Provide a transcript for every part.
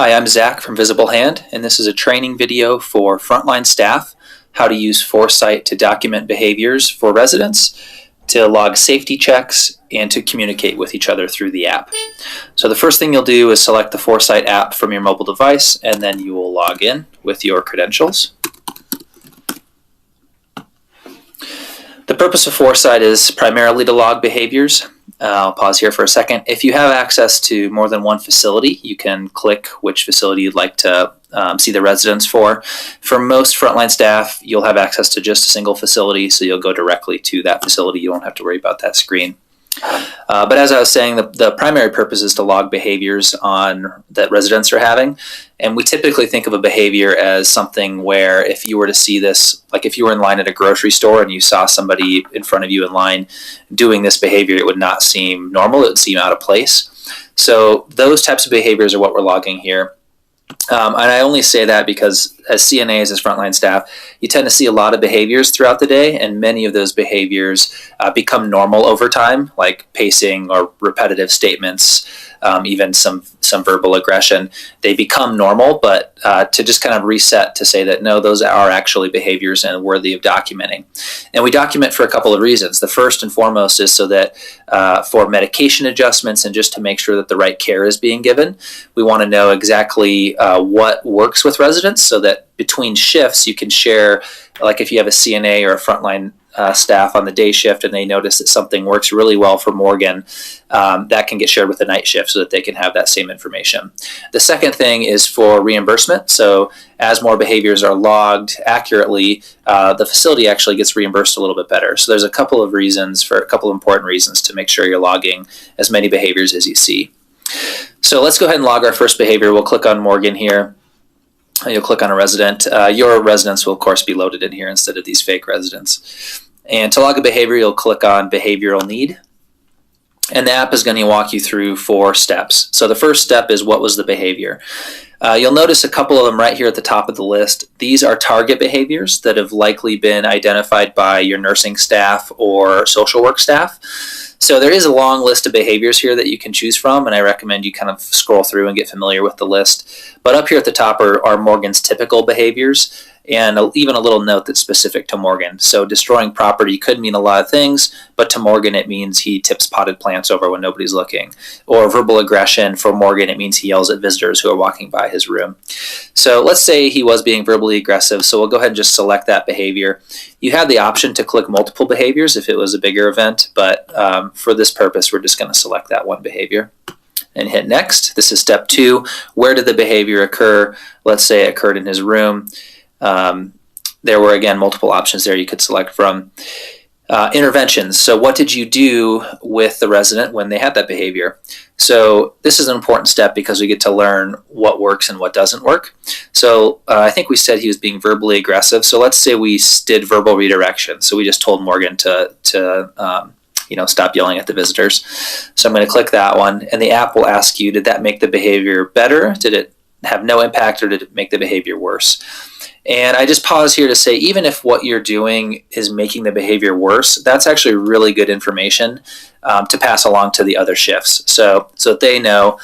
Hi, I'm Zach from Visible Hand, and this is a training video for frontline staff, how to use Foresight to document behaviors for residents, to log safety checks, and to communicate with each other through the app. So the first thing you'll do is select the Foresight app from your mobile device, and then you will log in with your credentials. The purpose of Foresight is primarily to log behaviors. I'll pause here for a second. If you have access to more than one facility, you can click which facility you'd like to see the residents for. For most frontline staff, you'll have access to just a single facility, so you'll go directly to that facility. You won't have to worry about that screen. But as I was saying, the primary purpose is to log behaviors that residents are having. And we typically think of a behavior as something where if you were to see this, like if you were in line at a grocery store and you saw somebody in front of you in line doing this behavior, it would not seem normal. It would seem out of place. So those types of behaviors are what we're logging here. And I only say that because as CNAs, as frontline staff, you tend to see a lot of behaviors throughout the day, and many of those behaviors become normal over time, like pacing or repetitive statements, even some verbal aggression. They become normal, but to just kind of reset to say that no, those are actually behaviors and worthy of documenting. And we document for a couple of reasons. The first and foremost is so that for medication adjustments and just to make sure that the right care is being given, we want to know exactly what works with residents so that between shifts you can share, like if you have a CNA or a frontline staff on the day shift and they notice that something works really well for Morgan, that can get shared with the night shift so that they can have that same information. The second thing is for reimbursement. So as more behaviors are logged accurately, the facility actually gets reimbursed a little bit better. So there's a couple of important reasons to make sure you're logging as many behaviors as you see. So let's go ahead and log our first behavior. We'll click on Morgan here. You'll click on a resident. Your residents will, of course, be loaded in here instead of these fake residents. And to log a behavior, you'll click on Behavioral Need. And the app is going to walk you through 4 steps. So the first step is what was the behavior. You'll notice a couple of them right here at the top of the list. These are target behaviors that have likely been identified by your nursing staff or social work staff. So there is a long list of behaviors here that you can choose from, and I recommend you kind of scroll through and get familiar with the list. But up here at the top are Morgan's typical behaviors, and even a little note that's specific to Morgan. So destroying property could mean a lot of things, but to Morgan it means he tips potted plants over when nobody's looking. Or verbal aggression, for Morgan it means he yells at visitors who are walking by his room. So let's say he was being verbally aggressive, so we'll go ahead and just select that behavior. You have the option to click multiple behaviors if it was a bigger event, but for this purpose we're just going to select that one behavior and hit next. This is step 2. Where did the behavior occur? Let's say it occurred in his room. There were, again, multiple options there you could select from. Interventions. So what did you do with the resident when they had that behavior? So this is an important step because we get to learn what works and what doesn't work. So I think we said he was being verbally aggressive. So let's say we did verbal redirection. So we just told Morgan to stop yelling at the visitors. So I'm going to click that one, and the app will ask you, did that make the behavior better? Did it have no impact, or did it make the behavior worse? And I just pause here to say, even if what you're doing is making the behavior worse, that's actually really good information to pass along to the other shifts. So that they know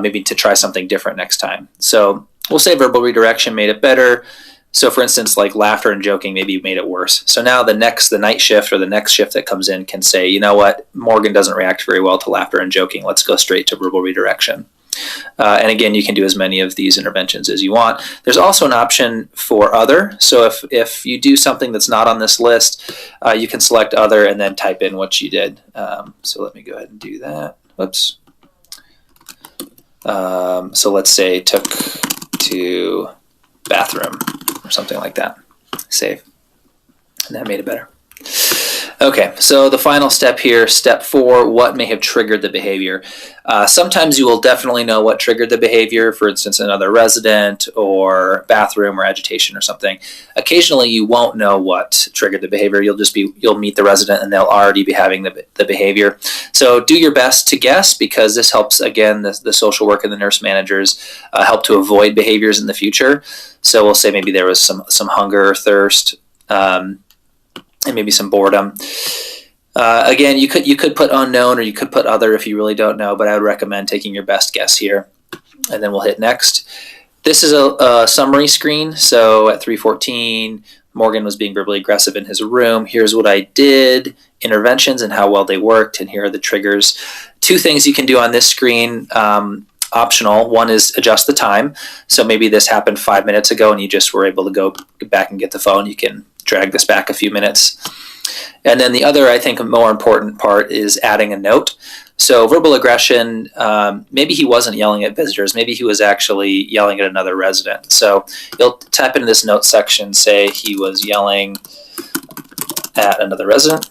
maybe to try something different next time. So we'll say verbal redirection made it better. So for instance, like laughter and joking maybe made it worse. So now the night shift or the next shift that comes in can say, you know what, Morgan doesn't react very well to laughter and joking. Let's go straight to verbal redirection. And again, you can do as many of these interventions as you want. There's also an option for other. So if you do something that's not on this list, you can select other and then type in what you did. So let me go ahead and do that. Whoops. So let's say took to bathroom or something like that. Save. And that made it better. Okay, so the final step here, step 4, what may have triggered the behavior. Sometimes you will definitely know what triggered the behavior, for instance, another resident or bathroom or agitation or something. Occasionally you won't know what triggered the behavior. You'll meet the resident and they'll already be having the behavior. So do your best to guess, because this helps, again, the social work and the nurse managers help to avoid behaviors in the future. So we'll say maybe there was some hunger or thirst, and maybe some boredom. Again, you could put unknown or you could put other if you really don't know, but I would recommend taking your best guess here. and then we'll hit next. This is a summary screen. So at 3:14, Morgan was being verbally aggressive in his room. Here's what I did, interventions and how well they worked, and here are the triggers. Two things you can do on this screen, optional. One is adjust the time. So maybe this happened 5 minutes ago and you just were able to go back and get the phone. You can drag this back a few minutes. And then the other, I think, more important part is adding a note. So verbal aggression, maybe he wasn't yelling at visitors. Maybe he was actually yelling at another resident. So you'll type into this note section, say he was yelling at another resident.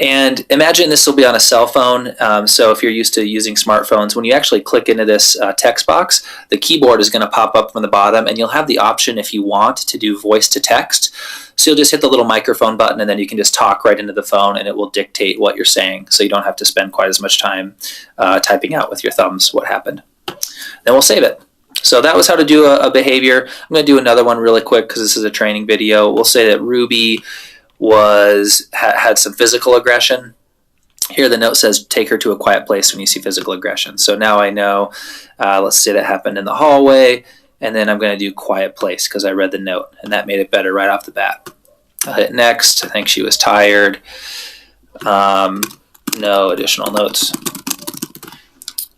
And imagine this will be on a cell phone. So if you're used to using smartphones, when you actually click into this text box, the keyboard is going to pop up from the bottom, and you'll have the option, if you want, to do voice to text. So you'll just hit the little microphone button, and then you can just talk right into the phone, and it will dictate what you're saying. So you don't have to spend quite as much time typing out with your thumbs what happened. Then we'll save it. So that was how to do a behavior. I'm going to do another one really quick because this is a training video. We'll say that Ruby had some physical aggression. Here the note says take her to a quiet place when you see physical aggression. So now I know, let's say that happened in the hallway, and then I'm going to do quiet place because I read the note, and that made it better right off the bat. I'll hit next. I think she was tired. No additional notes.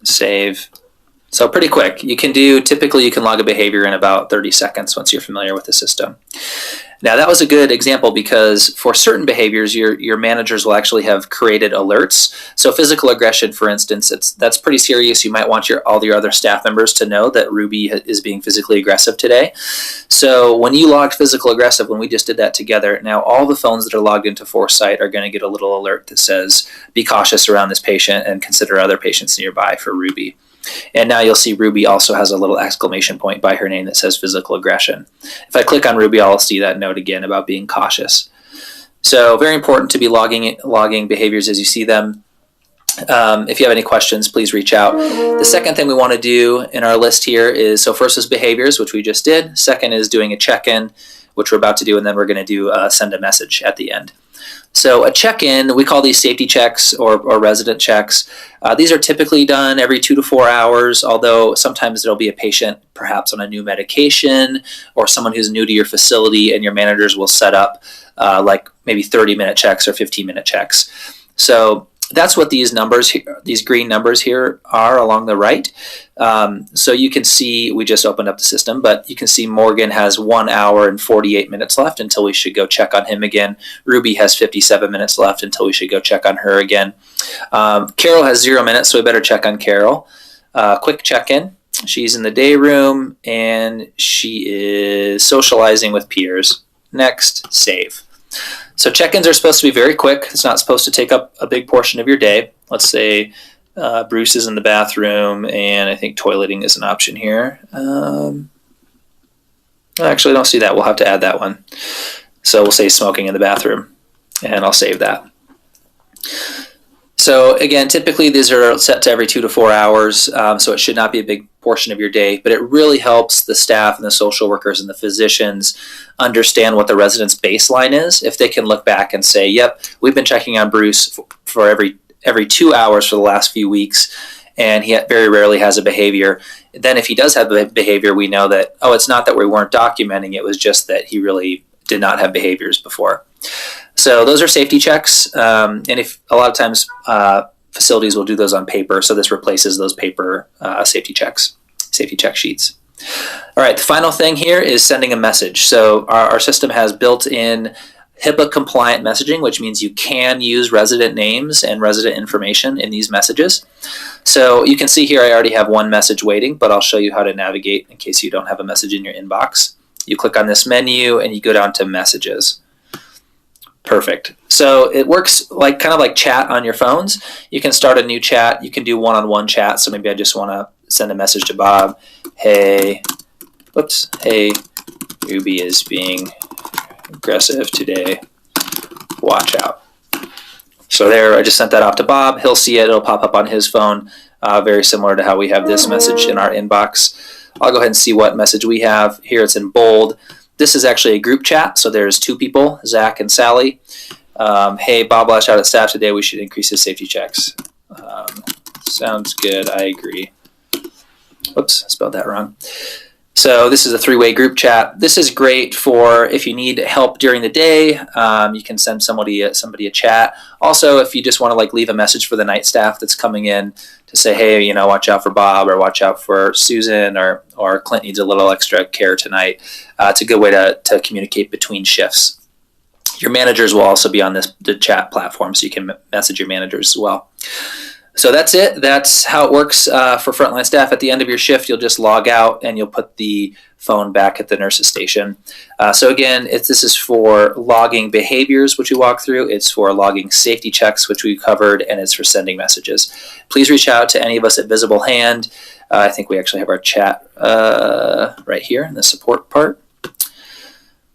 Save. So pretty quick. Typically you can log a behavior in about 30 seconds once you're familiar with the system. Now that was a good example because for certain behaviors, your managers will actually have created alerts. So physical aggression, for instance, that's pretty serious. You might want all your other staff members to know that Ruby is being physically aggressive today. So when you logged physical aggressive, when we just did that together, now all the phones that are logged into Foresight are going to get a little alert that says, be cautious around this patient and consider other patients nearby for Ruby. And now you'll see Ruby also has a little exclamation point by her name that says physical aggression. If I click on Ruby, I'll see that note again about being cautious. So very important to be logging behaviors as you see them. If you have any questions, please reach out. The second thing we want to do in our list here is, so first is behaviors, which we just did. Second is doing a check-in, which we're about to do, and then we're going to do send a message at the end. So a check-in, we call these safety checks or resident checks. These are typically done every 2 to 4 hours, although sometimes there'll be a patient perhaps on a new medication or someone who's new to your facility, and your managers will set up like maybe 30-minute checks or 15-minute checks. So that's what these numbers here, these green numbers here are along the right. So you can see, we just opened up the system, but you can see Morgan has 1 hour and 48 minutes left until we should go check on him again. Ruby has 57 minutes left until we should go check on her again. Carol has 0 minutes, so we better check on Carol. Quick check-in. She's in the day room and she is socializing with peers. Next, save. So check-ins are supposed to be very quick. It's not supposed to take up a big portion of your day. Let's say Bruce is in the bathroom, and I think toileting is an option here. Actually, I don't see that. We'll have to add that one. So we'll say smoking in the bathroom, and I'll save that. So again, typically these are set to every 2 to 4 hours, so it should not be a big portion of your day, but it really helps the staff and the social workers and the physicians understand what the resident's baseline is. If they can look back and say, yep, we've been checking on Bruce for every 2 hours for the last few weeks, and he very rarely has a behavior. Then if he does have a behavior, we know that, oh, it's not that we weren't documenting, it was just that he really did not have behaviors before. So those are safety checks, and if a lot of times facilities will do those on paper, so this replaces those paper safety check sheets. All right, the final thing here is sending a message. So our system has built-in HIPAA-compliant messaging, which means you can use resident names and resident information in these messages. So you can see here I already have one message waiting, but I'll show you how to navigate in case you don't have a message in your inbox. You click on this menu and you go down to Messages. Perfect. So it works kind of like chat on your phones. You can start a new chat. You can do one-on-one chat. So maybe I just want to send a message to Bob. Hey, Ruby is being aggressive today. Watch out. So there, I just sent that off to Bob. He'll see it. It'll pop up on his phone. Very similar to how we have this message in our inbox. I'll go ahead and see what message we have. Here it's in bold. This is actually a group chat, so there's 2 people, Zach and Sally. Hey, Bob lashed out at staff today. We should increase his safety checks. Sounds good. I agree. Oops, spelled that wrong. So this is a three-way group chat. This is great for if you need help during the day. You can send somebody a chat. Also, if you just want to like leave a message for the night staff that's coming in to say, hey, you know, watch out for Bob, or watch out for Susan, or Clint needs a little extra care tonight. It's a good way to communicate between shifts. Your managers will also be on the chat platform, so you can message your managers as well. So that's it. That's how it works for frontline staff. At the end of your shift, you'll just log out and you'll put the phone back at the nurse's station. So again, this is for logging behaviors, which we walked through. It's for logging safety checks, which we covered, and it's for sending messages. Please reach out to any of us at Visible Hand. I think we actually have our chat right here in the support part.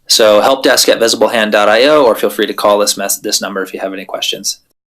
So helpdesk@visiblehand.io, or feel free to call this number if you have any questions.